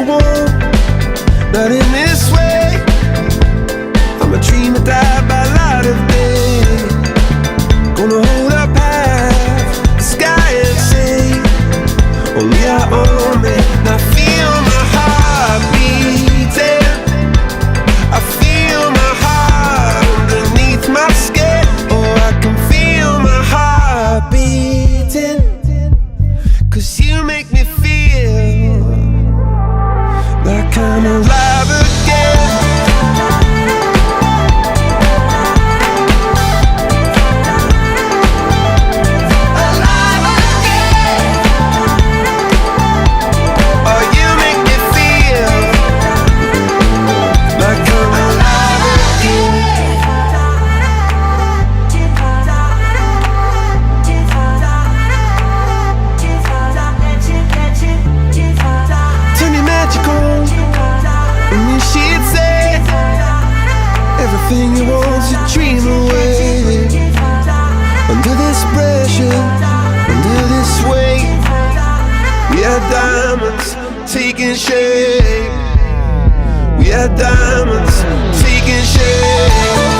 won't, not in this way. I'm a dream that died by light of day. Gonna hold up half the sky and say, only I own it. And I feel my heart beating. I feel my heart underneath my skin. Oh, I can feel my heart beating. 'Cause you make me feel like I'm alive again. Alive again. Oh, you make me feel like I'm alive again. Turn your magic on, and then she'd say, everything you want's a dream away. Under this pressure, under this weight, we are diamonds taking shape. We are diamonds taking shape.